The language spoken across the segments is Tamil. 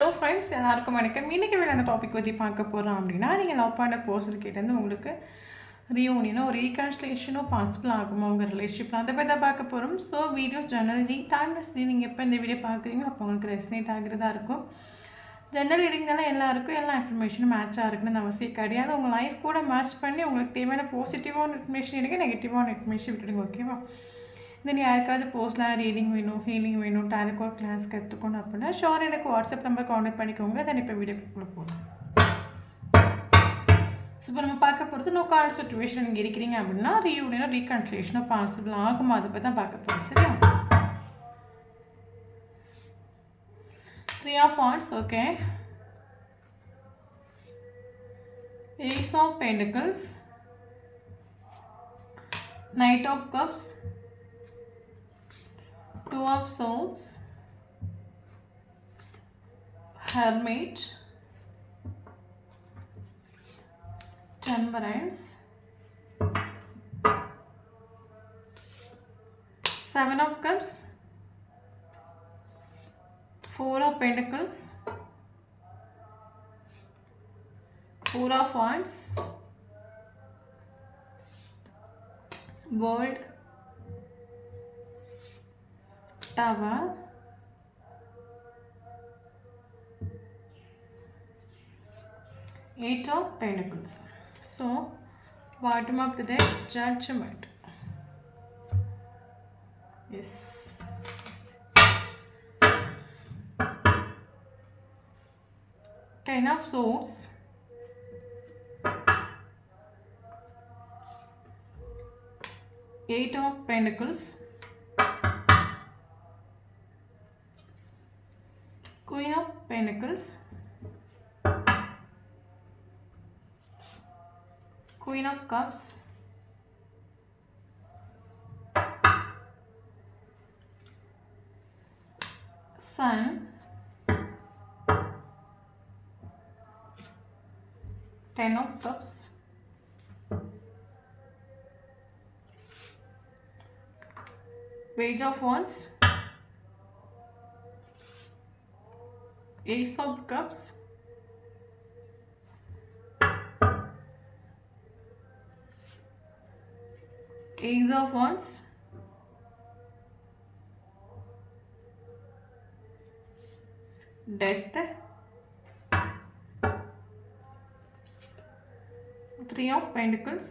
ஹலோ ஃப்ரெண்ட்ஸ், எல்லாருக்கும் வணக்கம். இன்றைக்கி வேலை அந்த டாபிக் பற்றி பார்க்க போகிறோம் அப்படின்னா, நீங்கள் லவ் பண்ண பர்சன் கிட்டேருந்து உங்களுக்கு ரீயூனியனோ ரீகன்ஸ்ட்ரேஷனோ பாசிபிள் ஆகுமா உங்கள் ரிலேஷன்ஷிப்பில், அதை பற்றி தான் பார்க்க போகிறோம். So videos general reading timeless நீங்கள் எப்போ இந்த வீடியோ பார்க்குறீங்களோ அப்போ உங்களுக்கு ரெசனேட் ஆகிறதா இருக்கும். ஜெனரல் ரீடிங்னால எல்லாருக்கும் எல்லா இன்ஃபர்மேஷனும் மேட்சாக இருக்குன்னு அவசியம் கிடையாது. உங்கள் லைஃப் கூட மேட்ச் பண்ணி உங்களுக்கு தேவையான பாசிட்டிவான இன்ஃபர்மேஷன் எடுங்க, நெகட்டிவான இன்ஃபர்மேஷன் விட்டுடுங்க. ஓகேவா? தென் யாருக்காவது போஸ்ட்லாம் ரீடிங் வேணும், ஹீலிங் வேணும், டேரோ கிளாஸ் கற்றுக்கணும் அப்படின்னா ஷோர் எனக்கு வாட்ஸ்அப் நம்பர் கான்டாக்ட் பண்ணிக்கோங்க. தென் இப்போ வீடியோக்குள்ளே போகலாம். ஸோ இப்போ நம்ம பார்க்க போகிறது நோ கால் சுச்சுவேஷன் நீங்கள் இருக்கிறீங்க அப்படின்னா ரீயூனியனோ ரீகன்சிலேஷனோ பாசிபிள் ஆகுமா, அதை பற்றி தான் பார்க்க போகிறோம். சரியா? 3 of Wands, okay. Ace of Pentacles, Knight of Cups, 2 of Swords, Hermit, Temperance, 7 of Cups, 4 of Pentacles, 4 of Wands, World, Tower, 8 of Pentacles. So bottom of the deck, Judgment. Yes. 10 of Swords, 8 of Pentacles, Queen of Pentacles, Queen of Cups, Sun, Ten of Cups, Page of Wands, Ace of Cups, Ace of Wands, Death, 3 of Pentacles,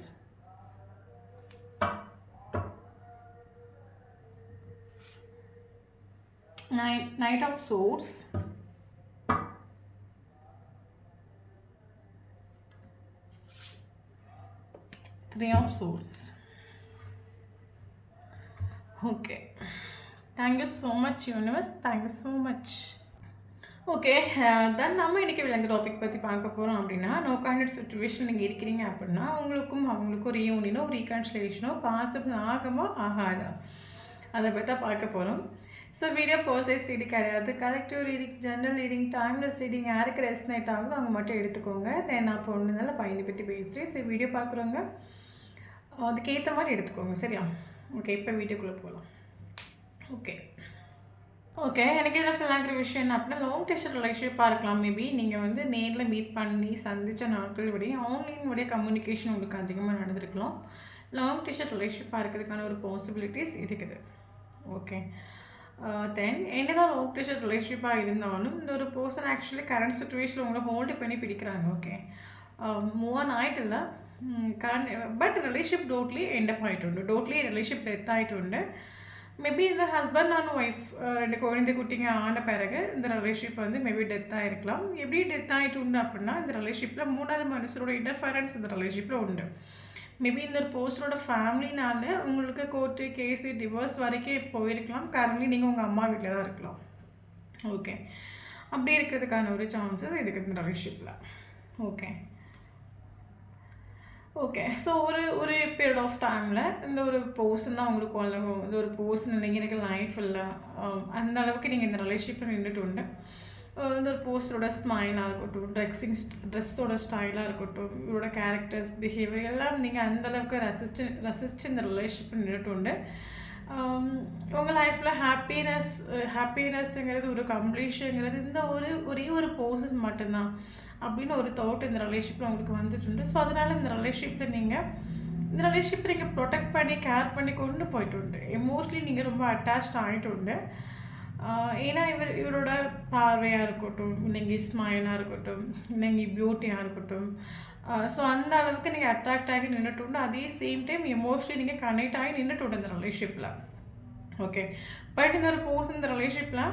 Knight of Swords, Three of Swords. Okay, thank you so much universe, thank you so much. Okay, then நம்ம இன்றைக்கி இந்த டாபிக் பற்றி பார்க்க போகிறோம் அப்படின்னா, நோ கான்டாக்ட் சுச்சுவேஷன் நீங்கள் இருக்கிறீங்க அப்படின்னா உங்களுக்கும் அவங்களுக்கும் ரீயூனியனோ ரீகன்சிலேஷனோ பாசிபிள் ஆகுமா ஆகாதா, அதை பற்றி தான் பார்க்க போகிறோம். ஸோ வீடியோ பர்சனலைஸ் ரீடிங் கிடையாது, collective reading, general reading, timeless reading, யாருக்கு ரெசனேட் ஆகுதோ அவங்க மட்டும் எடுத்துக்கோங்க. தென் நான் பொண்ணுனால பையனை பற்றி பேசுகிறேன். ஸோ வீடியோ பார்க்குறவங்க அதுக்கேற்ற மாதிரி எடுத்துக்கோங்க. சரியா? ஓகே, இப்போ வீடியோக்குள்ளே போகலாம். ஓகே, எனக்கு இதில் ஃபீல் ஆகிற விஷயம் என்ன அப்படின்னா, லாங் டிஸ்டன்ஸ் ரிலேஷன்ஷிப்பாக இருக்கலாம். மேபி நீங்கள் வந்து நேரில் மீட் பண்ணி சந்தித்த நாட்கள் விட ஆன்லைனுடைய கம்யூனிகேஷன் உங்களுக்கு அதிகமாக நடந்திருக்கலாம். லாங் டிஸ்டன்ஸ் ரிலேஷன்ஷிப்பாக இருக்கிறதுக்கான ஒரு பாசிபிலிட்டிஸ் இருக்குது. ஓகே, தென் என்னதான் லாங் டிஸ்டன்ஸ் ரிலேஷன்ஷிப்பாக இருந்தாலும் இந்த ஒரு பர்சன் ஆக்சுவலி கரண்ட் சுச்சுவேஷனில் உங்களை ஹோல்டு பண்ணி பிடிக்கிறாங்க. ஓகே, மூவ் ஆன் ஆகிட்டு இல்லை, பட் ரிலேஷன்ஷிப் டோட்லி எண்டப் ஆகிட்டு டோட்லி ரிலேஷன்ஷிப் டெத் ஆகிட்டு. மேபி இந்த ஹஸ்பண்ட் அண்ட் ஒய்ஃப் 2 குழந்தை குட்டிங்க ஆன பிறகு இந்த ரிலேஷன்ஷிப் வந்து மேபி டெத் ஆகிருக்கலாம். எப்படி டெத் ஆகிட்டு உண்டு அப்படின்னா, இந்த ரிலேஷன்ஷிப்பில் 3வது மனுஷரோட இன்டர்ஃபரன்ஸ் இந்த ரிலேஷன்ஷிப்பில் உண்டு. மேபி இந்த ஒரு பர்சனோட ஃபேமிலினால உங்களுக்கு கோர்ட்டு கேஸு டிவோர்ஸ் வரைக்கும் போயிருக்கலாம். கரண்ட்லி நீங்கள் உங்கள் அம்மா வீட்டில் தான் இருக்கலாம். ஓகே, அப்படி இருக்கிறதுக்கான ஒரு சான்சஸ் இதுக்கு இந்த ரிலேஷன்ஷிப்பில். ஓகே, ஸோ ஒரு பீரியட் ஆஃப் டைமில் இந்த ஒரு பர்சன் தான் உங்களுக்கு உலகம், இந்த ஒரு பர்சன் நீங்கள் எனக்கு லைஃப் இல்லை, அந்த அளவுக்கு நீங்கள் இந்த ரிலேஷன்ஷிப்பில் நின்றுட்டு உண்டு. இந்த ஒரு போஸ்டரோட ஸ்மைலாக இருக்கட்டும், ட்ரெஸ்ஸோட ஸ்டைலாக இருக்கட்டும், இவரோட கேரக்டர்ஸ், பிஹேவியர் எல்லாம் நீங்கள் அந்தளவுக்கு ரசிச்சு இந்த ரிலேஷன்ஷிப் நின்றுட்டு உண்டு. உங்கள் லைஃப்பில் ஹாப்பினஸ்ஸுங்கிறது ஒரு கம்ப்ளீஷனுங்கிறது இந்த ஒரே ஒரு பர்சன் மட்டும்தான் அப்படின்னு ஒரு தாட் இந்த ரிலேஷன்ஷிப்பில் உங்களுக்கு வந்துட்டு. ஸோ அதனால் இந்த ரிலேஷன்ஷிப்பை நீங்கள் ப்ரொடெக்ட் பண்ணி கேர் பண்ணி கொண்டு போயிட்டு எமோஷ்னலி நீங்கள் ரொம்ப அட்டாச்ட் ஆகிட்டு. ஏன்னா இவரோட பார்வையாக இருக்கட்டும், இல்லைங்க ஸ்மைலாக இருக்கட்டும், இல்லைங்க பியூட்டியாக இருக்கட்டும், ஸோ அந்த அளவுக்கு நீங்கள் அட்ராக்ட் ஆகி நின்றுட்டு அதே சேம் டைம் எமோஷ்னலி நீங்கள் கனெக்ட் ஆகி நின்றுட்டு இந்த ரிலேஷன்ஷிப்பில். ஓகே. பட் இந்த ஒரு பர்சன் இந்த ரிலேஷன்ஷிப்பில்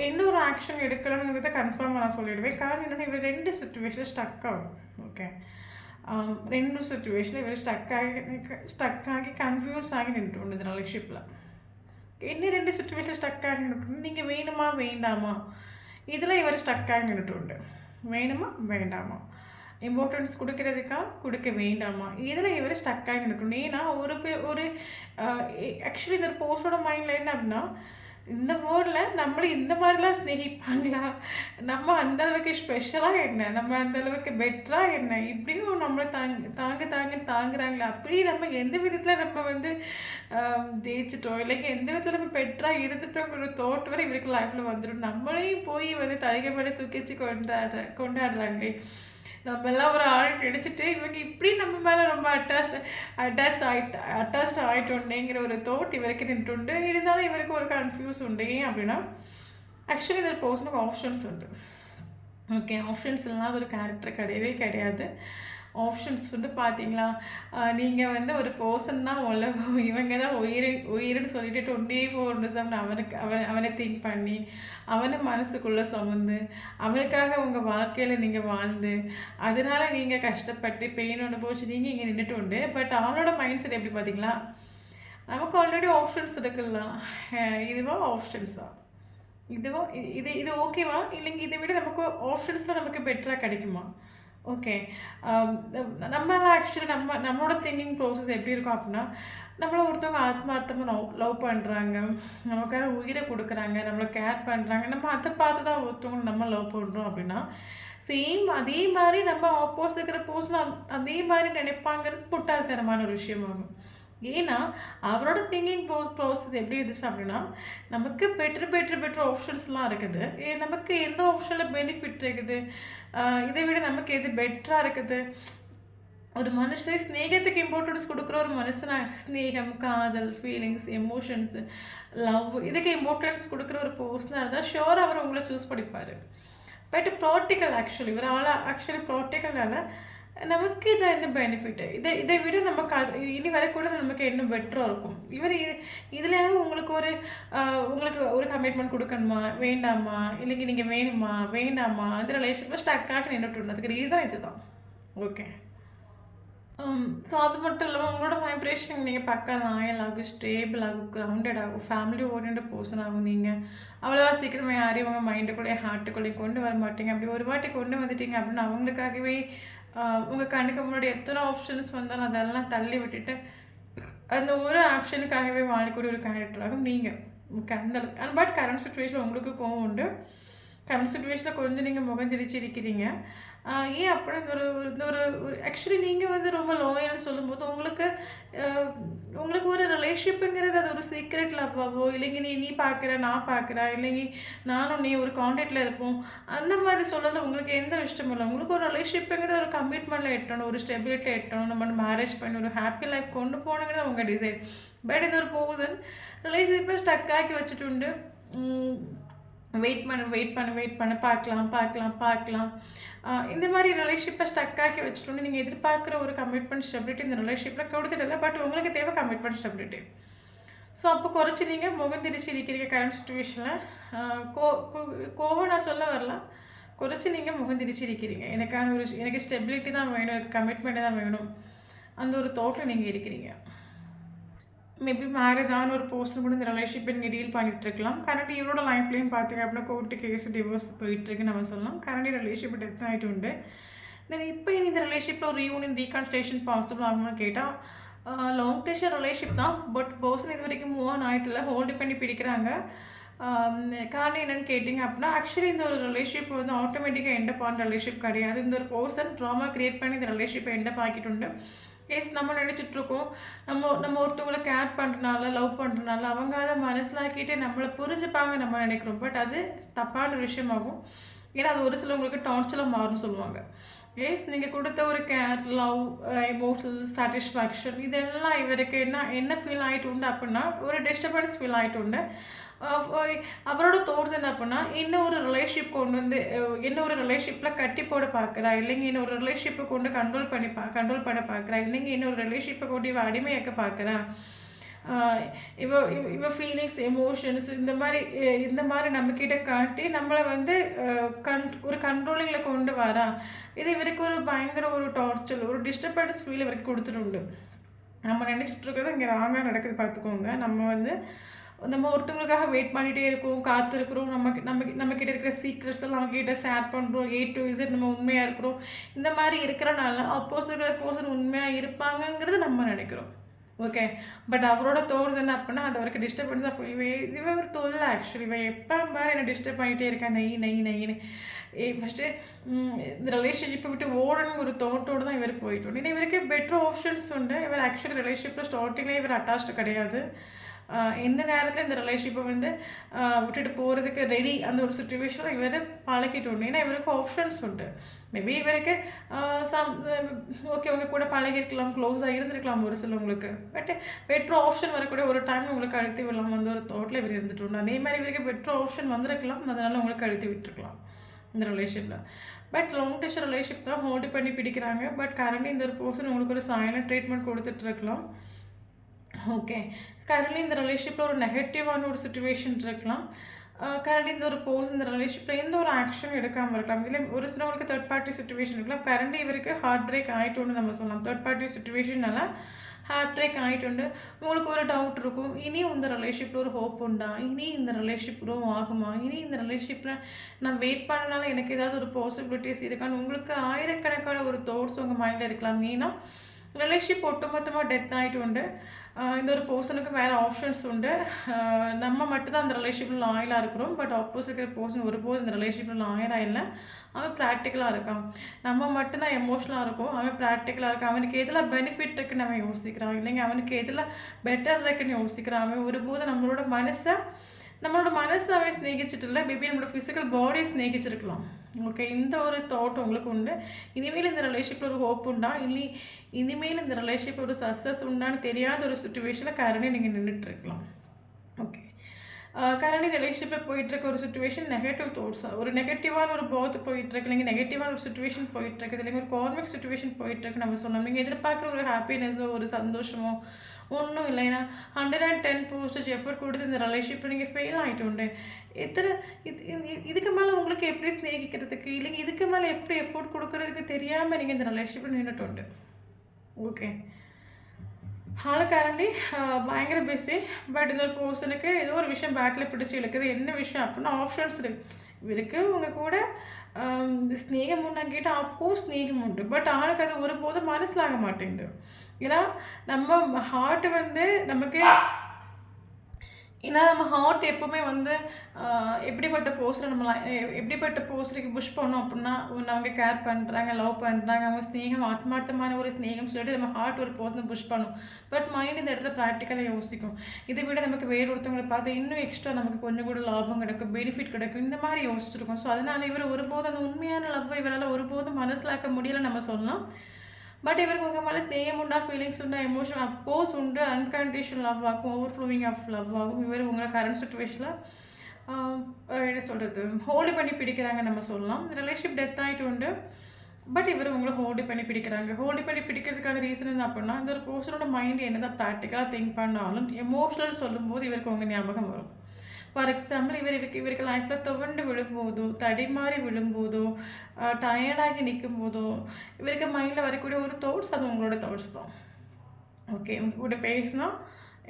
எந்த ஒரு ஆக்ஷன் எடுக்கணுங்கிறத கன்ஃபார்மாக நான் சொல்லிடுவேன். காரணம் என்னென்னா இவர் 2 சிச்சுவேஷனில் ஸ்டக் ஆகும். ஓகே. 2 சிச்சுவேஷனில் இவர் ஸ்டக் ஆகி கன்ஃபியூஸ் ஆகி நின்றுட்டு இந்த ரிலேஷன்ஷிப்பில். என்ன 2 சிச்சுவேஷன் ஸ்டக் ஆகி நின்றுட்டு நீங்கள் வேணுமா வேண்டாமா இதில் இவர் ஸ்டக் ஆகி நின்றுட்டு வேணுமா வேண்டாமா இம்பார்ட்டன்ஸ் கொடுக்கறதுக்கா கொடுக்க வேண்டாமா இதில் இவர் ஸ்டக் ஆகி நிற்கணும். ஏன்னா ஒரு ஆக்சுவலி இந்த போஸ்டோட மைண்டில் என்ன அப்படின்னா இந்த வேர்ல்டில் நம்மளை இந்த மாதிரிலாம் ஸ்நேகிப்பாங்களா, நம்ம அந்தளவுக்கு ஸ்பெஷலாக என்ன, நம்ம அந்தளவுக்கு பெட்டராக என்ன, இப்படியும் நம்மளை தாங்குறாங்களா, அப்படி நம்ம எந்த விதத்தில் நம்ம வந்து ஜெயிச்சிட்டோம் இல்லைங்க எந்த விதத்தில் நம்ம பெட்டராக இருந்துட்டோங்கிற தோட்டு வரை இவருக்கு லைஃப்பில் வந்துடும். நம்மளையும் போய் வந்து தலைக மேலே தூக்கிச்சு கொண்டாடுறாங்களே, நம்மெல்லாம் ஒரு ஆள் நினச்சிட்டு இவங்க இப்படி நம்ம மேலே ரொம்ப அட்டாச்ட் ஆகிட்டோண்டேங்கிற ஒரு தோட் இவருக்கு நின்றுண்டு. இருந்தாலும் இவருக்கு ஒரு கன்ஃபியூஸ் உண்டு. ஏன் அப்படின்னா ஆக்சுவலி இந்த பர்சனுக்கு ஆப்ஷன்ஸ் உண்டு. ஓகே. ஆப்ஷன்ஸ் இல்லாத ஒரு கேரக்டர் கிடையவே கிடையாது. ஆப்ஷன்ஸ் வந்து பார்த்தீங்களா, நீங்கள் வந்து ஒரு பர்சன் தான் உலகம், இவங்க தான் உயிர்னு சொல்லிட்டு 24/7 அவனை திங்க் பண்ணி அவனை மனசுக்குள்ளே சுமந்து அவனுக்காக உங்கள் வாழ்க்கையில் நீங்கள் வாழ்ந்து அதனால் நீங்கள் கஷ்டப்பட்டு பெயின் அனுபவிச்சு நீங்கள் இங்கே நின்றுட்டு உண்டு. பட் அவனோட மைண்ட் செட் எப்படி பார்த்தீங்களா, நமக்கு ஆல்ரெடி ஆப்ஷன்ஸ் இருக்குல்லாம், இதுவா ஆப்ஷன்ஸா, இதுவா இது ஓகேவா, இல்லைங்க இதை விட நமக்கு ஆப்ஷன்ஸில் நமக்கு பெட்டராக கிடைக்குமா. ஓகே. நம்மலாம் ஆக்சுவலி நம்மளோட திங்கிங் ப்ராசஸ் எப்படி இருக்கும் அப்படின்னா, நம்மளை ஒருத்தவங்க ஆத்மார்த்தமாக லவ் பண்ணுறாங்க, நமக்காக உயிரை கொடுக்குறாங்க, நம்மளை கேர் பண்ணுறாங்க, நம்ம அதை பார்த்து தான் ஒருத்தவங்க நம்ம லவ் பண்ணுறோம் அப்படின்னா சேம் அதே மாதிரி நம்ம ஆப்போசிட் இருக்கிற பர்சன் அதே மாதிரி நினைப்பாங்கிறது முட்டாள்தனமான ஒரு விஷயமாகும். ஏன்னா அவரோட திங்கிங் ப்ராசஸ் எப்படி இருந்துச்சு அப்படின்னா, நமக்கு பெட்டர் ஆப்ஷன்ஸ்லாம் இருக்குது, நமக்கு எந்த ஆப்ஷனில் பெனிஃபிட் இருக்குது, இதை விட நமக்கு எது பெட்டராக இருக்குது. ஒரு மனுஷன் ஸ்நேகத்துக்கு இம்பார்ட்டன்ஸ் கொடுக்குற ஒரு மனுஷனா, ஸ்நேகம், காதல், ஃபீலிங்ஸ், எமோஷன்ஸு, லவ் இதுக்கு இம்பார்ட்டன்ஸ் கொடுக்குற ஒரு பர்சனாக இருந்தால் ஷோர் அவர் உங்களை சூஸ் பண்ணிப்பார். பட் ப்ராக்டிக்கல் இவர் ஆக்சுவலி ப்ராக்டிக்கல்னால நமக்கு இதை என்ன பெனிஃபிட்டு, இதை விட நமக்கு இனி வரக்கூட நமக்கு இன்னும் பெட்டராக இருக்கும். இதில் உங்களுக்கு ஒரு கமிட்மெண்ட் கொடுக்கணுமா வேண்டாமா, இல்லைங்க நீங்கள் வேணுமா வேண்டாமா அந்த ரிலேஷன்ஷிப்பில் ஸ்டக்காக நின்றுட்டு அதுக்கு ரீசன் இது தான். ஓகே. ஸோ அது மட்டும் இல்லாமல் உங்களோட வைப்ரேஷன் நீங்கள் பக்கா லாயல் ஆகும், ஸ்டேபிள் ஆகும், கிரவுண்டட் ஆகும், ஃபேமிலி ஓரியன்ட் பர்சன் ஆகும். நீங்கள் அவ்வளோவா சீக்கிரமே யாரையும் உங்கள் மைண்டுக்குள்ளேயே ஹார்ட்டுக்குள்ளேயே கொண்டு வர மாட்டீங்க. அப்படி ஒரு வாட்டி கொண்டு வந்துட்டீங்க அப்படின்னா அவங்களுக்காகவே உங்கள் கண்ணுக்கு முன்னாடி எத்தனை ஆப்ஷன்ஸ் வந்தாலும் அதெல்லாம் தள்ளி விட்டுட்டு அந்த ஒரு ஆப்ஷனுக்காகவே வாழக்கூடிய ஒரு கேரக்டராகும் நீங்கள். அந்த பட் கரண்ட் சுச்சுவேஷனில் உங்களுக்கு கோவம் உண்டு. கரண்ட் சுச்சுவேஷனில் கொஞ்சம் நீங்கள் முகம் திரிச்சிருக்கிறீங்க. ஏன் அப்படி இந்த ஒரு ஆக்சுவலி நீங்கள் வந்து ரொம்ப லோயல்னு சொல்லும்போது உங்களுக்கு ஒரு ரிலேஷன்ஷிப்புங்கிறது அது ஒரு சீக்ரெட் லவ்வாவோ, இல்லைங்க நீ பார்க்குற நான் பார்க்குறேன், இல்லைங்க நானும் நீ ஒரு கான்டாக்டில் இருப்போம் அந்த மாதிரி சொல்கிறதுல உங்களுக்கு எந்த இஷ்டமும் இல்லை. உங்களுக்கு ஒரு ரிலேஷன்ஷிப்புங்கிறது ஒரு கமிட்மெண்ட்டில் எட்டணும், ஒரு ஸ்டெபிலிட்டியில் எட்டணும், நம்ம மேரேஜ் பண்ணி ஒரு ஹாப்பி லைஃப் கொண்டு போகணுங்கிறது உங்கள் டிசைன். பட் இந்த ஒரு பர்சன் ரிலேஷன்ஷிப்பை ஸ்டக் ஆக்கி வச்சுட்டு உண்டு. வெயிட் பண்ண பார்க்கலாம். இந்த மாதிரி ரிலேஷன்ஷிப்பை ஸ்டக் ஆக்கி வச்சுட்டு நீங்கள் எதிர்பார்க்குற ஒரு கமிட்மெண்ட் ஸ்டெபிலிட்டி இந்த ரிலேஷன்ஷிப்பில் கொடுத்துட்டு, பட் உங்களுக்கு தேவை கமிட்மெண்ட் ஸ்டெபிலிட்டி. ஸோ அப்போ குறைச்சி நீங்கள் முகம் திரிச்சு இருக்கிறீங்க கரண்ட் சுச்சுவேஷனில். கோவம் நான் சொல்ல வரலாம், குறைச்சி நீங்கள் முகம் திரிச்சு இருக்கிறீங்க. எனக்கு ஸ்டெபிலிட்டி தான் வேணும், எனக்கு கமிட்மெண்ட்டு தான் வேணும், அந்த ஒரு தாட்டில் நீங்கள் இருக்கிறீங்க. மேபி மேரேஜான ஒரு பர்சன் கூட இந்த ரிலேஷன்ஷிப்பை நீங்கள் டீல் பண்ணிகிட்ருக்கலாம். கரண்ட் இவரோட லைஃப்லேயும் பார்த்தீங்க அப்படின்னா கோர்ட்டு கேஸ் டிவோர்ஸ் போயிட்டுருக்கு நம்ம சொல்லலாம். கரண்ட் ரிலேஷன்ஷிப் டெத் ஆகிட்டு உண்டு. தென் இப்போ இந்த ரிலேஷன்ஷிப்பில் ஒரு ரீயூனியன் ரீகான்ஸ்ட்ரேஷன் பாசிபிள் ஆகும்னு கேட்டால் லாங் டேஷன் ரிலேஷன்ஷிப் தான். பட் பர்சன் இது வரைக்கும் மூவ் ஆன் ஆகிட்டுல ஹோல்டு பண்ணி பிடிக்கிறாங்க. காரணம் என்னென்னு கேட்டிங்க அப்படின்னா ஆக்சுவலி இந்த ஒரு ரிலேஷன்ஷிப் வந்து ஆட்டோமேட்டிக்காக எண்டப் ஆன ரிலேஷன்ஷிப் கிடையாது. இந்த ஒரு பர்சன் ட்ராமா க்ரியேட் பண்ணி இந்த ரிலேஷன்ஷிப்பை எண்டப் ஆக்கிட்டு உண்டு. எஸ் நம்ம நினச்சிட்ருக்கோம், நம்ம நம்ம ஒருத்தவங்கள கேர் பண்ணுறனால, லவ் பண்ணுறனால, அவங்க அத மனசிலாக்கிட்டு நம்மள புரிஞ்சுப்பாங்க நம்ம நினைக்கிறோம். பட் அது தப்பான விஷயமாகும். ஏன்னா, அது ஒரு சிலவங்களுக்கு டார்ச்சரா மாறும்னு சொல்லுவாங்க. எஸ் நீங்க குடுத்த ஒரு கேர், லவ், எமோஷனல் சாட்டிஸ்ஃபேக்ஷன் இதெல்லாம் இவருக்கு என்ன என்ன ஃபீல் ஆயிட்டுண்டு அப்புட்ன்னா, ஒரு டிஸ்டர்பன்ஸ் ஃபீல் ஆயிட்டுண்டு. ஒய் அவரோட தாட்ஸ் என்ன அப்புட்ன்னா, இன்னும் ஒரு ரிலேஷன்ஷிப் கொண்டு வந்து என்ன ஒரு ரிலேஷன்ஷிப்ல கட்டி போட பார்க்குறா, இல்லைங்க இன்னொரு ரிலேஷன்ஷிப்ப கொண்டு கண்ட்ரோல் பண்ண பார்க்குறா, இல்லைங்க இன்னொரு ரிலேஷன்ஷிப்ப கொண்டு இவ அடிமையாக்க பார்க்குறா. அ இவ இவ இவ ஃபீலிங்ஸ், எமோஷன்ஸ் இந்த மாரி நம்மகிட்ட காட்டி நம்மள வந்து அ ஒரு கண்ட்ரோலிங்ல கொண்டு வரா. இது இவருக்கு ஒரு பயங்கர ஒரு டார்ச்சர், ஒரு டிஸ்டர்பன்ஸ் ஃபீல் இவருக்கு குடுத்துட்டுண்டு. நம்ம நினச்சிட்டு இருக்கிறது இங்கே ராங்கா நடக்குது பார்த்துக்கோங்க. நம்ம ஒருத்தவங்களுக்காக வெயிட் பண்ணிட்டே இருக்கோம், காத்திருக்கிறோம். நம்மகிட்ட இருக்கிற சீக்ரெட்ஸ் எல்லாம் அவங்ககிட்ட ஷேர் பண்ணுறோம். ஏ டூ இசட் நம்ம உண்மையா இருக்கிறோம். இந்த மாரி இருக்கிறனால அப்போசிட் இருக்கிற பெர்சன் உண்மையா இருப்பாங்கங்கிறது நம்ம நினைக்கிறோம். ஓகே. பட் அவரோட தாட்ஸ் என்ன அப்புட்ன்னா, அது அவருக்கு டிஸ்டர்பன்ஸா இவ ஒரு தொல்ல ஆக்சுவலி. இவ எப்ப பாரு என்ன டிஸ்டர்ப் பண்ணிட்டே இருக்கா நை நை நைன்னு. ஃபர்ஸ்ட்டு இந்த ரிலேஷன்ஷிப்பை விட்டு ஓடணும்னு ஒரு தாட்டோட தான் இவர் போயிட்டு. ஏன்னா இவருக்கு பெட்டர் ஆப்ஷன்ஸ் உண்டு. இவர் ஆக்சுவலி ரிலேஷன்ஷிப்பில் ஸ்டார்டிங்லேயே இவர் அட்டாச்டு கிடையாது. எந்த நேரத்தில் இந்த ரிலேஷன்ஷிப்பை வந்து விட்டுட்டு போகிறதுக்கு ரெடி அந்த ஒரு சுச்சுவேஷனில் இவர் பழகிட்டு உண்டு. ஏன்னா இவருக்கு ஆப்ஷன்ஸ் உண்டு. மேபி இவருக்கு சம் ஓகே உங்கள் கூட பழகிருக்கலாம், க்ளோஸாக இருந்திருக்கலாம் ஒரு சிலவங்களுக்கு. பட் பெட்டர் ஆப்ஷன் வரக்கூடிய ஒரு டைம் உங்களுக்கு அழுத்தி விடலாம் வந்து ஒரு தாட்டில் இவர் இருந்துட்டு உண்டு. அதே மாதிரி இவருக்கு பெட்டர் ஆப்ஷன் வந்திருக்கலாம், அதனால் உங்களுக்கு அழுத்தி விட்டுருக்கலாம் இந்த ரிலேஷனில். பட் லாங் டிஸ்டன்ஸ் ரிலேஷன்ஷிப் தான் ஹோல்டு பண்ணி பிடிக்கிறாங்க. பட் கரண்ட்லி இந்த ஒரு பர்சன் உங்களுக்கு ஒரு சைலண்ட் ட்ரீட்மெண்ட் கொடுத்துட்ருக்கலாம். ஓகே. கரண்ட்லி இந்த ரிலேஷன்ஷிப்பில் ஒரு நெகட்டிவான ஒரு சிச்சுவேஷன் இருக்கலாம். கரண்ட்லி இந்த ஒரு இந்த ரிலேஷன்ஷிப்பில் எந்த ஒரு ஆக்ஷனும் எடுக்காமல் இருக்கலாம். இதில் ஒரு சிலவங்களுக்கு தேர்ட் பார்ட்டி சிச்சுவேஷன் இருக்கலாம். கரண்ட்லி இவருக்கு ஹார்ட் பிரேக் ஆகிட்டோன்னு நம்ம சொல்லலாம். தேர்ட் பார்ட்டி சிச்சுவேஷனால ஹார்ட் பிரேக் ஆகிட்டு உங்களுக்கு ஒரு டவுட் இருக்கும். இனி இந்த ரிலேஷன்ஷிப்பில் ஒரு ஹோப் உண்டா, இனி இந்த ரிலேஷன்ஷிப் க்ரோ ஆகுமா, இனி இந்த ரிலேஷன்ஷிப்பில் நான் வெயிட் பண்ணனால எனக்கு ஏதாவது ஒரு பாசிபிலிட்டிஸ் இருக்கான்னு உங்களுக்கு ஆயிரக்கணக்கான ஒரு தாட்ஸ் உங்கள் மைண்டில் இருக்கலாம். ஏன்னா ரிலேஷன்ஷிப் ஒட்டுமொத்தமாக டெத் ஆகிட்டு உண்டு. இந்த ஒரு பர்சனுக்கு வேறு ஆப்ஷன்ஸ் உண்டு. நம்ம மட்டும்தான் அந்த ரிலேஷன்ஷிப்பில் லாயலாக இருக்கிறோம். பட் ஆப்போசிட் இருக்கிற பர்சன் ஒருபோதும் இந்த ரிலேஷன்ஷிப்பில் லாயலாக இல்லை. அவன் ப்ராக்டிக்கலாக இருக்கான். நம்ம மட்டும்தான் எமோஷனலாக இருக்கும். அவன் ப்ராக்டிக்கலாக இருக்கான். அவனுக்கு எதில் பெனிஃபிட் இருக்குன்னு அவன் யோசிக்கிறான், இல்லைங்க அவனுக்கு எதில் பெட்டர் இருக்குன்னு யோசிக்கிறான். அவன் ஒருபோதும் நம்மளோட மனசை அவன் ஸ்நேகிச்சிட்டு இல்லை. மேபி நம்மளோட ஃபிசிக்கல் பாடியை ஸ்நேகிச்சிருக்கலாம். ஓகே. இந்த ஒரு தாட் உங்களுக்கு உண்டு. இனிமேல் இந்த ரிலேஷன்ஷிப்பில் ஒரு ஹோப் உண்டா, இனிமேல் இந்த ரிலேஷன்ஷிப் ஒரு சக்ஸஸ் உண்டான்னு தெரியாத ஒரு சுச்சுவேஷனில் கரண்ட்லி நீங்கள் நின்றுட்டுருக்கலாம். ஓகே. கரண்ட்லி ரிலேஷன்ஷிப்பில் போயிட்டுருக்க ஒரு சுச்சுவேஷன் நெகட்டிவ் தாட்ஸாக ஒரு நெகட்டிவான ஒரு பாத் போயிட்டுருக்கு, இல்லைங்க நெகட்டிவான ஒரு சுச்சுவேஷன் போயிட்டுருக்கு, இல்லைங்க ஒரு கார்மிக் சுச்சுவேஷன் போயிட்டுருக்கு நம்ம சொன்னோம். நீங்கள் எதிர்பார்க்குற ஒரு ஹாப்பினஸோ ஒரு சந்தோஷமோ ஒன்றும் இல்லை. ஏன்னா 110% எஃபர்ட் கொடுத்து இந்த ரிலேஷன்ஷிப்பில் நீங்கள் ஃபெயில் ஆகிட்டு உண்டு. இதுக்கு மேலே உங்களுக்கு எப்படி ஸ்நேகிக்கிறதுக்கு, இல்லைங்க இதுக்கு மேலே எப்படி எஃபோர்ட் கொடுக்கறதுக்கு தெரியாமல் நீங்கள் இந்த ரிலேஷன்ஷிப்பில் நின்றுட்டு உண்டு. ஓகே. கரண்ட்லி பயங்கர பிஸி. பட் இந்த ஒரு பர்சனுக்கு ஏதோ ஒரு விஷயம் பேக்கில் பிடிச்சி இழுக்குது. என்ன விஷயம் அப்படின்னா ஆப்ஷன்ஸ் இருக்குது இவருக்கு. உங்கள் கூட ஸ்நேகம் உண்டான்னு கேட்டால் ஆஃப்கோர்ஸ் ஸ்நேகம் உண்டு. பட் ஆளுக்கு அது ஒருபோதும் மனசில் ஆக மாட்டேங்குது. ஏன்னா நம்ம ஹார்ட் வந்து நமக்கு ஏன்னா நம்ம ஹார்ட் எப்போவுமே வந்து எப்படிப்பட்ட போஸ்டருக்கு புஷ் பண்ணோம் அப்படின்னா அவங்க கேர் பண்ணுறாங்க, லவ் பண்ணுறாங்க, அவங்க ஸ்நேகம் ஆத்மார்த்தமான ஒரு ஸ்நேகம் சொல்லிட்டு நம்ம ஹார்ட் ஒரு பர்சனை புஷ் பண்ணும். பட் மைண்ட் இந்த இடத்துல ப்ராக்டிக்கலாக யோசிக்கும். இதை விட நமக்கு வேறு ஒருத்தவங்களை பார்த்து இன்னும் எக்ஸ்ட்ரா நமக்கு கொஞ்சம் கூட லாபம் கிடைக்கும், பெனிஃபிட் கிடைக்கும், இந்த மாதிரி யோசிச்சிருக்கோம். ஸோ அதனால் இவர் ஒருபோதும் அந்த உண்மையான லவ்வை இவரால் ஒருபோதும் மனசிலாக்க முடியலை நம்ம சொல்லலாம். பட் இவருக்கு உங்கள் மேலே ஸ்நேகம் உண்டா, ஃபீலிங்ஸ் உண்டா, எமோஷன் அப்கோர்ஸ் உண்டு. அன்கண்டிஷனல் லவ் ஆகும், ஓவர்ஃப்ளோவிங் ஆஃப் லவ் ஆகும். இவர் உங்களை கரண்ட் சுச்சுவேஷனில் என்ன சொல்கிறது ஹோல்டு பண்ணி பிடிக்கிறாங்க நம்ம சொல்லலாம். ரிலேஷன்ஷிப் டெத் ஆகிட்டு உண்டு. பட் இவர் உங்களை ஹோல்டு பண்ணி பிடிக்கிறாங்க. ஹோல்டு பண்ணி பிடிக்கிறதுக்கான ரீசன் என்ன அப்படின்னா, இந்த ஒரு பர்சனோட மைண்ட் என்ன தான் ப்ராக்டிக்கலாக திங்க் பண்ணாலும் எமோஷனல் சொல்லும்போது இவருக்கு உங்கள் ஞாபகம் வரும். ஃபார் எக்ஸாம்பிள் இவருக்கு லைஃப்பில் துவண்டு விழும்போதோ, தடிமாறி விழும்போதோ, டயர்டாகி நிற்கும் போதோ இவருக்கு மைண்டில் வரக்கூடிய ஒரு தாட்ஸ் அது உங்களோட தாட்ஸ் தான். ஓகே. உங்கள் கூட பேசினா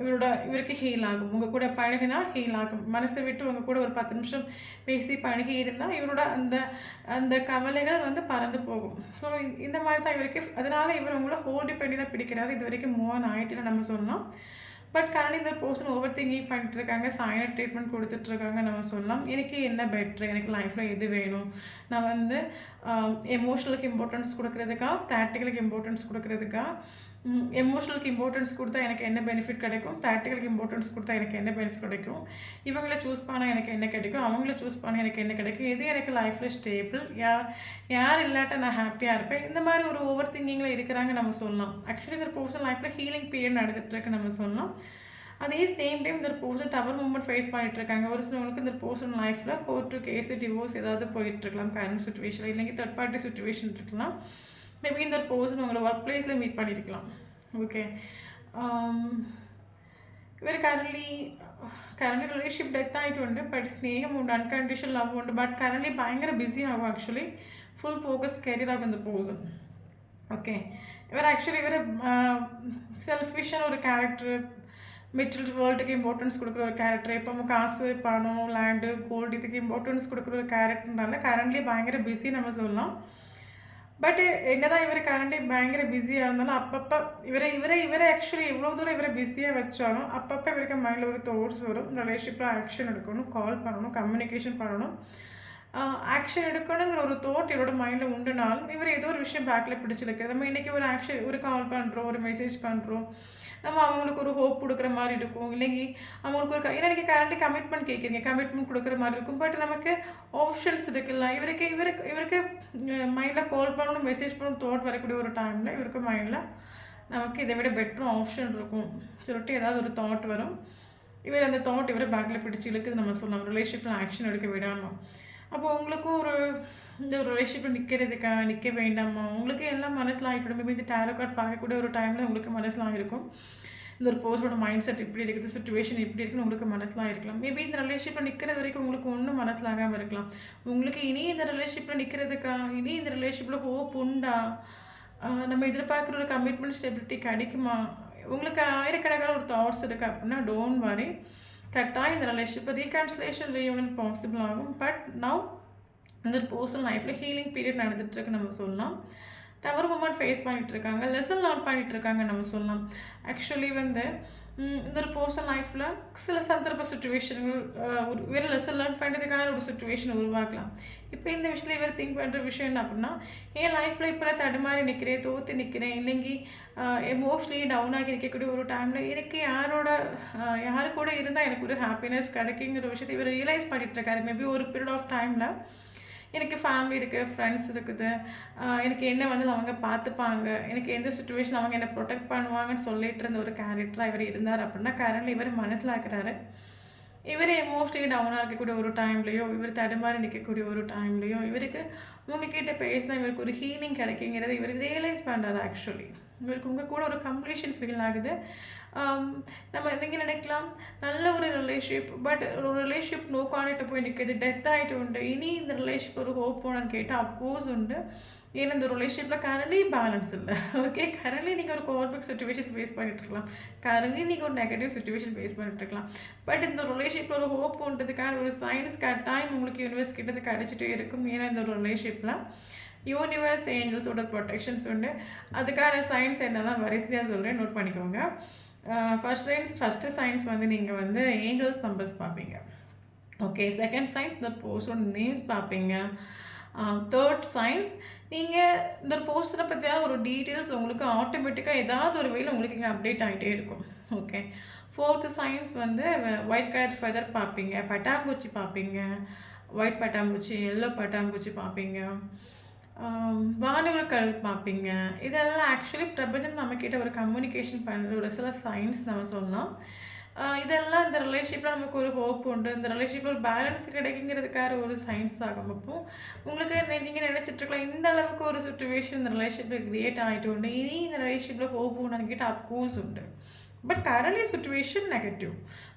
இவருக்கு ஹீல் ஆகும். உங்கள் கூட பழகினா ஹீல் ஆகும். மனசை விட்டு உங்கள் கூட ஒரு 10 நிமிஷம் பேசி பழகி இருந்தால் இவரோட அந்த கவலைகள் வந்து பறந்து போகும். ஸோ இந்த மாதிரி தான் இவருக்கு. அதனால் இவர் உங்களை ஹோல்டு பண்ணி தான் பிடிக்கிறாரு. இது வரைக்கும் மூவ் ஆன் ஆகிட்டு நம்ம சொல்லலாம். பட் கரண்ட்லி இந்த பர்சன் ஓவர் திங்கிங் பண்ணிட்டு இருக்காங்க, சைலண்ட் ட்ரீட்மெண்ட் கொடுத்துட்ருக்காங்க நம்ம சொல்லலாம். எனக்கு என்ன பெட்ரு, எனக்கு லைஃப்பில் எது வேணும், நான் வந்து எமோஷனலுக்கு இம்பார்ட்டன்ஸ் கொடுக்குறதுக்கா, ப்ராக்டிக்கலுக்கு இம்பார்ட்டன்ஸ் கொடுக்குறதுக்கா, எமோஷனலுக்கு இம்பார்ட்டன்ஸ் கொடுத்தா எனக்கு என்ன பெனிஃபிட் கிடைக்கும், ப்ராக்டிக்கலுக்கு இம்பார்ட்டன்ஸ் கொடுத்தா எனக்கு என்ன பெனிஃபிட் கிடைக்கும், இவங்கள சூஸ் பண்ணால் எனக்கு என்ன கிடைக்கும், அவங்கள சூஸ் பண்ணால் எனக்கு என்ன கிடைக்கும், எது எனக்கு லைஃப்பில் ஸ்டேபிள், யார் இல்லாட்ட நான் ஹாப்பியாக இருப்பேன், இந்த மாதிரி ஒரு ஓவர் திங்கிங்கில் இருக்கிறாங்க நம்ம சொல்லலாம். ஆக்சுவலி இந்த பர்சன் லைஃப்பில் ஹீலிங் பீரியட் நடந்துகிட்ருக்கு நம்ம சொல்லலாம். அதே சேம் டைம் இந்த பர்சன் டவர் மூமெண்ட் ஃபேஸ் பண்ணிட்டு இருக்காங்க. ஒரு சிலவங்களுக்கு இந்த பர்சன் லைஃப்பில் கோர்ட்டு கேஸு டிவோர்ஸ் ஏதாவது போயிட்டுருக்கலாம், கரண்ட் சுச்சுவேஷன், இல்லைங்க தேர்ட் பார்ட்டி சுச்சுவேஷன் இருக்கலாம். மேபி இந்த பர்சன் உங்களை ஒர்க் பிளேஸில் மீட் பண்ணியிருக்கலாம். ஓகே, ഇവർ കറന്റ് റിലേഷൻഷിപ്പ് ഡെത്ത് ആയിട്ടുണ്ട്. ബട്ട് സ്നേഹമുണ്ട്, അൺകണ്ടീഷണൽ ലവ് ഉണ്ട്. ബട്ട് കറന്റ് ഭയങ്കര ബിസി ആകും. ആക്ച്വലി ഫുൾ ഫോക്കസ് കരിയർ ആകും இந்த പേഴ്സൺ. ഓക്കെ, ഇവർ ആക്ച്വലി ഇവർ സെൽഫിഷാன ஒரு கேரக்டர், மெட்டீரியல் வேர்ல்டுக்கு இம்பார்ட்டன்ஸ் கொடுக்குற ஒரு கேரக்டர். இப்போ காசு, பணம், லேண்டு, கோல்டு இதுக்கு இம்பார்ட்டன்ஸ் கொடுக்குற ஒரு கேரக்டர்னால கரண்ட்லி பயங்கர பிஸி நம்ம சொல்லலாம். பட் என்னதான் இவர் கரண்ட்லி பயங்கர பிஸியாக இருந்தாலும் அப்பப்போ இவரை ஆக்சுவலி எவ்வளோ தூரம் இவரை பிஸியாக வச்சாலும் அப்பப்போ இவருக்கு மைண்டில் ஒரு தாட்ஸ் வரும். ரிலேஷன்ஷிப்பில் ஆக்ஷன் எடுக்கணும், கால் பண்ணணும், கம்யூனிகேஷன் பண்ணணும், ஆக்ஷன் எடுக்கணுங்கிற ஒரு தாட் இவரோட மைண்டில் உண்டுனாலும் இவர் ஏதோ ஒரு விஷயம் பேக்கில் பிடிச்சிருக்கு. நம்ம இன்றைக்கி ஒரு ஆக்ஷன், ஒரு கால் பண்ணுறோம், ஒரு மெசேஜ் பண்ணுறோம், நம்ம அவங்களுக்கு ஒரு ஹோப் கொடுக்குற மாதிரி இருக்கும். இல்லைங்க அவங்களுக்கு ஒரு ஏன்னா நீங்கள் கரண்ட்டு கமிட்மெண்ட் கேட்குறீங்க, கமிட்மெண்ட் கொடுக்குற மாதிரி இருக்கும். பட் நமக்கு ஆப்ஷன்ஸ் இருக்குல்ல. இவருக்கு மைண்டில் கால் பண்ணணும், மெசேஜ் பண்ணணும் தாட் வரக்கூடிய ஒரு டைமில் இவருக்கு மைண்டில் நமக்கு இதை விட பெட்டரும் ஆப்ஷன் இருக்கும் சொல்லிட்டு ஏதாவது ஒரு தாட் வரும். இவர் அந்த தாட் இவரை பேக்கில் பிடிச்சி இழுக்குது நம்ம சொல்லலாம். ரிலேஷன்ஷிப்பில் ஆக்ஷன் எடுக்க விடாமல். அப்போ உங்களுக்கும் இந்த ஒரு ரிலேஷன்ஷிப்பில் நிற்க வேண்டாமா, உங்களுக்கு எல்லாம் மனசில் ஆகிடும். மேபி இந்த டேரோ கார்டு பார்க்கக்கூடிய ஒரு டைமில் உங்களுக்கு மனசில் ஆகிருக்கும் இந்த ஒரு பர்சனோட மைண்ட் செட் இப்படி இருக்குது, சுச்சுவேஷன் இப்படி இருக்குன்னு உங்களுக்கு மனசில் இருக்கலாம். மேபி இந்த ரிலேஷன்ஷிப்பில் நிற்கிறது வரைக்கும் உங்களுக்கு ஒன்றும் மனசில் ஆகாமல் இருக்கலாம். உங்களுக்கு இனி இந்த ரிலேஷன்ஷிப்பில் நிற்கிறதுக்கா, இனி இந்த ரிலேஷன்ஷிப்பில் ஹோப் உண்டா, நம்ம எதிர்பார்க்குற ஒரு கமிட்மெண்ட் ஸ்டெபிலிட்டி கிடைக்குமா, உங்களுக்கு ஆயிரக்கணக்கான ஒரு தாட்ஸ் இருக்குது அப்படின்னா டோன்ட் வரி. கட்டாயம் இந்த ரிலேஷன்ஷிப் ரீகன்சிலேஷன் ரீயூனியன் பாசிபிள் ஆகும். பட் நவ் இந்த பர்சன் லைஃப்பில் ஹீலிங் பீரியட் நடந்துகிட்ருக்கு நம்ம சொல்லலாம். டவர் மூமெண்ட் ஃபேஸ் பண்ணிகிட்ருக்காங்க, லெசன் லேர்ன் பண்ணிகிட்ருக்காங்க நம்ம சொல்லலாம். ஆக்சுவலி இந்த ஒரு பர்சன் லைஃப்பில் சில சந்தர்ப்ப சுச்சுவேஷன்கள் வேறு லெசன் லேர்ன் பண்ணுறதுக்கான ஒரு சுச்சுவேஷன் உருவாக்கலாம். இப்போ இந்த விஷயத்தில் இவர் திங்க் பண்ணுற விஷயம் என்ன அப்படின்னா, என் லைஃப்பில் இப்போ நான் தடுமாறி நிற்கிறேன், தோற்று நிற்கிறேன், இல்லைங்கி எமோஷ்னலி டவுன் ஆகி இருக்கக்கூடிய ஒரு டைமில் எனக்கு யாரு கூட இருந்தால் எனக்கு ஒரு ஹாப்பினஸ் கிடைக்குங்கிற விஷயத்தை இவர் ரியலைஸ் பண்ணிகிட்ருக்காரு. மேபி ஒரு பீரியட் ஆஃப் டைமில் எனக்கு ஃபேமிலி இருக்குது, ஃப்ரெண்ட்ஸ் இருக்குது, எனக்கு என்ன அவங்க பார்த்துப்பாங்க, எனக்கு எந்த சுச்சுவேஷன் அவங்க என்னை ப்ரொடெக்ட் பண்ணுவாங்கன்னு சொல்லிட்டு இருந்த ஒரு கேரக்டராக இவர் இருந்தார் அப்படின்னா கரண்ட்லி இவர் மனசில் ஆக்குறாரு. இவர் எமோஷ்னலி டவுனாக இருக்கக்கூடிய ஒரு டைம்லையோ, இவர் தடுமாறி நிற்கக்கூடிய ஒரு டைம்லையோ இவருக்கு உங்ககிட்ட பேசினா இவருக்கு ஒரு ஹீலிங் கிடைக்குங்கிறத இவர் ரியலைஸ் பண்ணுறாரு. ஆக்சுவலி இவருக்கு உங்கள் கூட ஒரு கம்ப்ளீஷன் ஃபீல் ஆகுது. நம்ம நீங்கள் நினைக்கலாம் நல்ல ஒரு ரிலேஷன்ஷிப், பட் ஒரு ரிலேஷன்ஷிப் நோ கான்டாக்ட் போய் நிற்கிது, டெத் ஆகிட்டு உண்டு, இனி இந்த ரிலேஷன்ஷிப் ஒரு ஹோப் போனான்னு கேட்டால் அப்போஸ் உண்டு. ஏன்னா இந்த ரிலேஷன்ஷிப்பில் கரண்ட்லி பேலன்ஸ் இல்லை. ஓகே, கரண்ட்லி நீங்கள் ஒரு கான்ஃப்ளிக்ட் சுச்சுவேஷன் ஃபேஸ் பண்ணிட்டுருக்கலாம், கரண்ட்லி நீங்கள் ஒரு நெகட்டிவ் சுச்சுவேஷன் ஃபேஸ் பண்ணிட்டுருக்கலாம். பட் இந்த ரிலேஷன்ஷிப்பில் ஒரு ஹோப் பண்ணுறதுக்கான ஒரு சயின்ஸ் கட்டாயம் உங்களுக்கு யூனிவர்ஸ் கிட்ட கிடச்சிட்டே இருக்கும். ஏன்னா இந்த ஒரு ரிலேஷன்ஷிப்பில் யூனிவர்ஸ் ஏஞ்சல்ஸோட ப்ரொடெக்ஷன்ஸ் உண்டு. அதுக்கான சயின்ஸ் என்னென்னா வரிசையாக சொல்கிறேன், நோட் பண்ணிக்கோங்க. ஃபஸ்ட்டு சயின்ஸ் நீங்கள் ஏஞ்சல்ஸ் நம்பர்ஸ் பார்ப்பீங்க. ஓகே, செகண்ட் சயின்ஸ் இந்த பர்சன் நேம்ஸ் பார்ப்பீங்க. தேர்ட் சயின்ஸ் நீங்கள் இந்த பர்சனை பற்றியான ஒரு டீட்டெயில்ஸ் உங்களுக்கு ஆட்டோமேட்டிக்காக ஏதாவது ஒரு வேலை உங்களுக்கு இங்கே அப்டேட் ஆகிட்டே இருக்கும். Okay, fourth science white colour feather பார்ப்பீங்க, பட்டாம்பூச்சி பார்ப்பீங்க, ஒயிட் பட்டாம்பூச்சி, எல்லோ பட்டாம்பூச்சி பார்ப்பீங்க, வானவில் கடல் பார்ப்பீங்க. இதெல்லாம் ஆக்சுவலி பிரபஞ்சம் நம்மக்கிட்ட ஒரு கம்யூனிகேஷன் பண்ணுற ஒரு சில சயின்ஸ் நம்ம சொல்லலாம். இதெல்லாம் இந்த ரிலேஷன்ஷிப்பில் நமக்கு ஒரு ஹோப் உண்டு, இந்த ரிலேஷன்ஷிப்பில் ஒரு பேலன்ஸ் கிடைக்குங்கிறதுக்காக ஒரு சயின்ஸ் ஆகும். அப்போ உங்களுக்கு நீங்கள் நினச்சிட்ருக்கலாம் இந்த அளவுக்கு ஒரு சுச்சுவேஷன் இந்த ரிலேஷன்ஷிப்பில் க்ரியேட் ஆகிட்டு உண்டு, இனி இந்த ரிலேஷன்ஷிப்பில் ஹோப் உண்டுன்னு கேட்டால் அப்போஸ் உண்டு. But currently situation negative.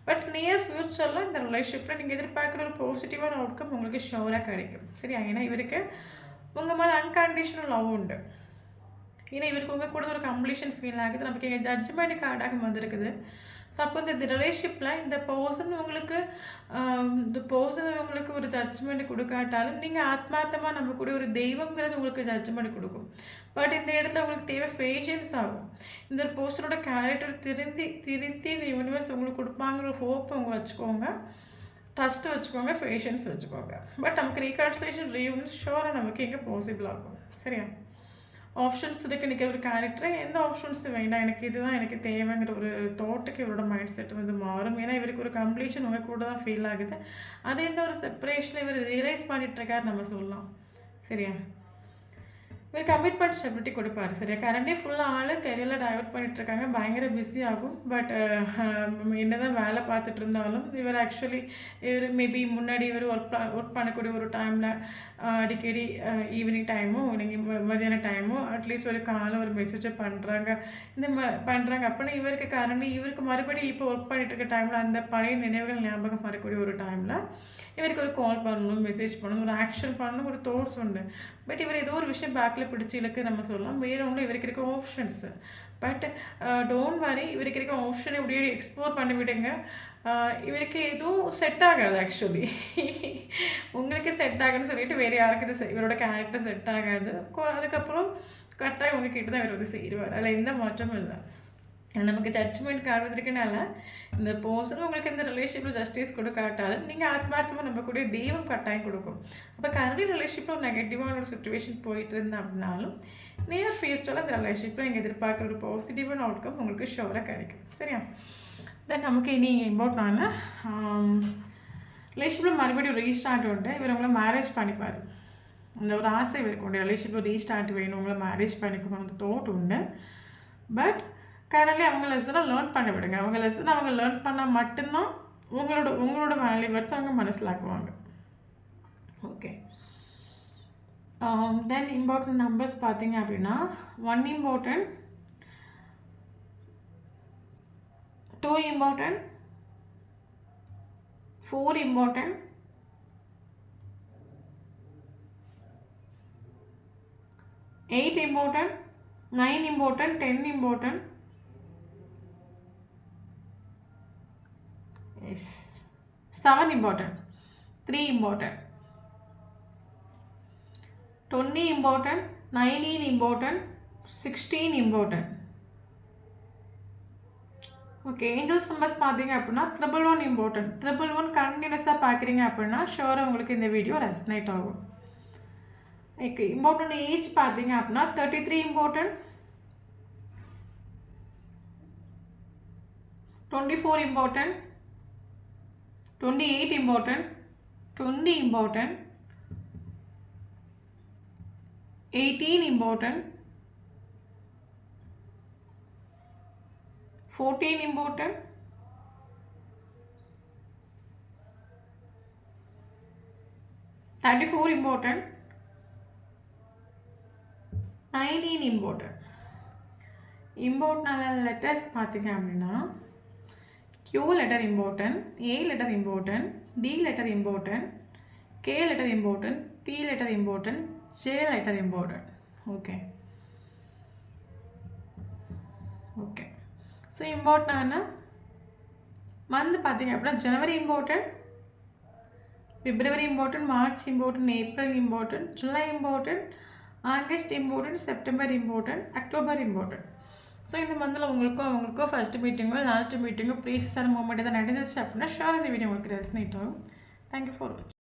But near ஃப்யூச்சரில் இந்த ரிலேஷன்ஷிப்பில் நீங்கள் எதிர்பார்க்குற ஒரு பாசிட்டிவான அவுட்கம் உங்களுக்கு ஷோராக கிடைக்கும். சரியா? ஏன்னா இவருக்கு உங்கள் மேலே அன்கண்டிஷனல் லவ் உண்டு. ஏன்னா இவருக்கு உங்கள் கூட ஒரு கம்ப்ளீஷன் ஃபீல் ஆகுது. நமக்கு எங்கள் ஜட்ஜ்மெண்ட் கார்டாக வந்திருக்குது. ஸோ அப்போ இந்த ரிலேஷன்ஷிப்பில் இந்த பர்சன் உங்களுக்கு ஒரு ஜட்ஜ்மெண்ட் கொடுக்காட்டாலும் நீங்கள் ஆத்மார்த்தமாக நம்ம கூட ஒரு தெய்வங்கிறது உங்களுக்கு ஜட்ஜ்மெண்ட் கொடுக்கும். பட் இந்த இடத்துல உங்களுக்கு தேவை பேஷன்ஸ் ஆகும். இந்த ஒரு பர்சனோட கேரக்டர் திருத்தி இந்த யூனிவர்ஸ் உங்களுக்கு கொடுப்பாங்கிற ஹோப் அவங்க வச்சுக்கோங்க, ட்ரஸ்ட்டு வச்சுக்கோங்க, பேஷன்ஸ் வச்சுக்கோங்க. பட் நமக்கு ரீகன்சிலேஷன் ரீயூனியன் ஷோராக நமக்கு எங்கே பாசிபிள் ஆகும். சரியா? ஆப்ஷன்ஸ் இருக்கு நிற்கிற ஒரு கேரக்டர். எந்த ஆப்ஷன்ஸ் வேண்டாம், எனக்கு இதுதான் எனக்கு தேவைங்கிற ஒரு தாட்டுக்கு இவரோட மைண்ட் செட் வந்து மாறும். ஏன்னா இவருக்கு ஒரு கம்ப்ளீஷன் உங்கள் கூட தான் ஃபீல் ஆகுது. அதே இந்த ஒரு செப்பரேஷனை இவர் ரியலைஸ் பண்ணிட்டு இருக்காரு நம்ம சொல்லலாம். சரியா? இவர் கமிட்மெண்ட் ஸ்டெபிலிட்டி கொடுப்பாரு. சரியா? கரண்டே ஃபுல்லாக ஆள் கெரியரில் டைவர்ட் பண்ணிட்டுருக்காங்க. பயங்கர பிஸி ஆகும். பட் என்ன தான் வேலை பார்த்துட்டு இருந்தாலும் இவர் ஆக்சுவலி இவர் மேபி முன்னாடி இவர் ஒர்க் பண்ணக்கூடிய ஒரு டைமில் அடிக்கடி ஈவினிங் டைமோ நீங்கள் மதியான டைமோ அட்லீஸ்ட் ஒரு காலை ஒரு மெசேஜை பண்ணுறாங்க. பண்ணுறாங்க அப்படின்னா இவருக்கு கரண்டி இவருக்கு மறுபடியும் இப்போ ஒர்க் பண்ணிட்டு இருக்க டைமில் அந்த பழைய நினைவுகள் ஞாபகம் வரக்கூடிய ஒரு டைமில் இவருக்கு ஒரு கால் பண்ணணும், மெசேஜ் பண்ணணும், ஒரு ஆக்ஷன் பண்ணணும், ஒரு தோட்ஸ் உண்டு. பட் இவர் ஏதோ ஒரு விஷயம் பேக்கில் பிடிச்சி இலக்கு நம்ம சொல்லலாம். வேறு ஒன்றும் இவருக்கு இருக்க ஆப்ஷன்ஸு. பட் டோன்ட் வரி, இவருக்கு இருக்க ஆப்ஷனை இப்படியே எக்ஸ்ப்ளோர் பண்ணி விடுங்க. இவருக்கு எதுவும் செட் ஆகாது ஆக்சுவலி. உங்களுக்கு செட் ஆகுன்னு சொல்லிட்டு வேறு யாருக்கு இது இவரோட கேரக்டர் செட் ஆகாது. அதுக்கப்புறம் கரெக்டாக உங்ககிட்ட தான் இவர் வந்து சேருவார். அதில் எந்த மாற்றமும் இல்லை. நமக்கு ஜட்ஜ்மெண்ட் காட்டுறதுக்குனால இந்த பர்சன் உங்களுக்கு இந்த ரிலேஷன்ஷிப்பில் ஜஸ்டிஸ் கொடுக்காட்டாலும் நீங்கள் ஆத்மார்த்தமாக நம்ம கூட தெய்வம் கட்டாயம் கொடுக்கும். அப்போ கரண்டி ரிலேஷன்ஷிப்பில் ஒரு நெகட்டிவான ஒரு சுச்சுவேஷன் போயிட்டு இருந்தேன் அப்படின்னாலும் நியர் ஃபியூச்சரில் அந்த ரிலேஷன்ஷிப்பில் நீங்கள் எதிர்பார்க்குற ஒரு பாசிட்டிவான அவுட்கம் உங்களுக்கு ஷோராக கிடைக்கும். சரியா? தென் நமக்கு இனி இம்பார்ட்டன்டான ரிலேஷன்ஷிப்பில் மறுபடியும் ரீஸ்டார்ட் உண்டு. இவர் உங்களை மேரேஜ் பண்ணிப்பார். அந்த ஒரு ஆசை இவருக்கு உண்டு. ரிலேஷன்ஷிப்பில் ரீஸ்டார்ட் வேணும், உங்களை மேரேஜ் பண்ணிக்கணும் அந்த தோட் உண்டு. பட் கரண்ட்லி அவங்க லெசனை லேர்ன் பண்ண விடுங்க. அவங்க லெசனை அவங்க லேர்ன் பண்ணால் மட்டும்தான் உங்களோட வேல்யூ வர்த்து அவங்க மனசிலாக்குவாங்க. ஓகே. தென் இம்பார்ட்டன்ட் நம்பர்ஸ் பார்த்தீங்க அப்படின்னா 1 important, 2 important, 4 important, 8 important, 9 important, 10 important, 7 important, 3 important, 20 important, 19 important, 16 important. Okay. Angels numbers பார்த்தீங்க அப்படின்னா 111 இம்பார்ட்டன்ட். 111 கண்டினியூஸாக பார்க்குறீங்க அப்படின்னா ஷோராக உங்களுக்கு இந்த வீடியோ ரெஸ்னேட் ஆகும். ஓகே. இம்பார்ட்டன்ட் ஏஜ் பார்த்தீங்க அப்படின்னா 33 important, 24 important, 28 important, 20 important, 18 important, 14 important, 34 important, 19 important. Important letters பார்த்தீங்க அப்படின்னா Q letter important, A letter important, D letter important, K letter important, P letter important, J letter important. Okay. Okay. So important month பார்த்தீங்க அப்படின்னா ஜனவரி important, February important, March important, April important, July important, August important, September important, October important. So இந்த மந்தில் உங்களுக்கும் ஃபஸ்ட்டு மீட்டிங்கோ லாஸ்ட்டு மீட்டிங்கோ ப்ரீஸான மூமெண்ட் எதாவது நடந்துச்சு அப்படின்னா ஷோர் இந்த வீடியோ உங்களுக்கு ரெஸ்னேட் ஆகும். தேங்க்யூ ஃபார் வாட்சிங்.